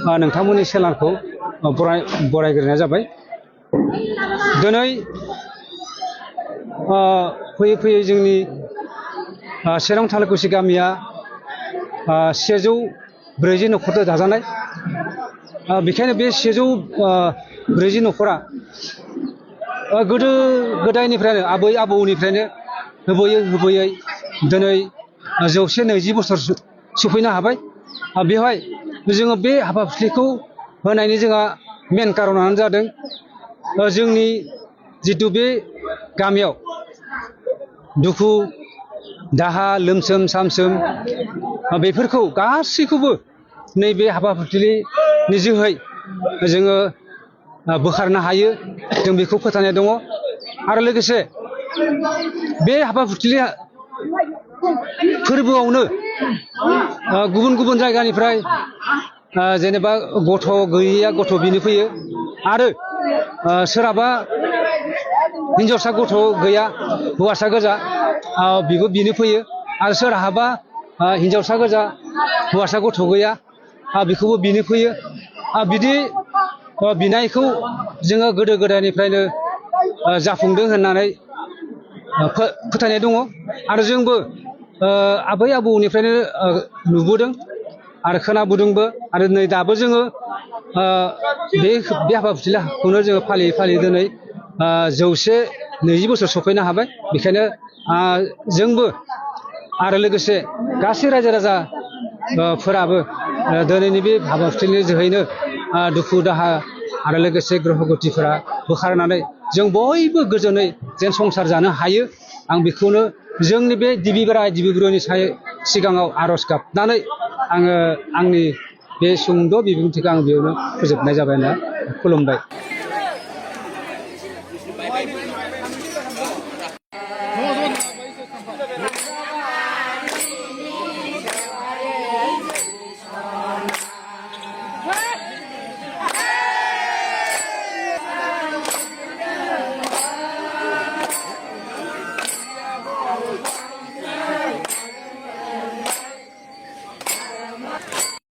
नोंथांमोननि सेलारखौ बरायग्रोनाय जाबाय। दिनै फैयै फैयै जोंनि चिरां थालाकुसि गामिया 140 न'खरजों दाजानाय। बेखायनो बे 140 न'खरा गोदो गोदायनिफ्रायनो आबै आबौनिफ्रायनो होबोयै दिनै 120 बोसोर सफैनो हाबाय। बेवहाय जोङो बे हाबाफारिखौ होनायनि जोंहा मेन कारनानो जादों जोंनि जितु बे गामियाव दुखु दाहा लोमसोम सामसोम बेफोरखौ गासैखौबो नैबे हाबाफारिनि जोहै जोङो बोखारनो हायो, जों बेखौ फोथायनाय दङ। आरो लोगोसे बे हाबाफारि फोरबोआवनो गुबुन गुबुन जायगानिफ्राय जेनेबा गथ' गैयैया गथ' बिनो फैयो आरो सोरहाबा हिनजावसा गथ' गैया हौवासा गोजा बिबो बिनो फैयो आरो सोरहाबा हिनजावसा गोजा हौवासा गथ' गैया बेखौबो बिनो फैयो। बिदि बिनायखौ जोङो गोदो गोदायनिफ्रायनो जाफुंदों होननानै फोथायनाय दङ आरो जोंबो आबै आबौनिफ्रायनो नुबोदों आरो खोनाबोदोंबो आरो नै दाबो जोङो बे हाबाफारिखौनो जोङो फालियै फालियै दिनै 120 बोसोर सफैनो हाबाय। बेखायनो जोंबो आरो लोगोसे गासै रायजो राजाफोराबो दिनैनि बे हाबाफारिनि जोहैनो दुखु दाहा आरो लोगोसे ग्रह गतिफोरा बोखारनानै जों बयबो गोजोनै जेन संसार जानो हायो, आं बेखौनो जोंनि बे दिबि बोराइ दिबि बुरैनि सिगाङाव आर'ज गाबनानै आङो आंनि बे सुंद' बिबुंथिखौ आं बेयावनो फोजोबनाय जाबाय होनना खुलुमबाय।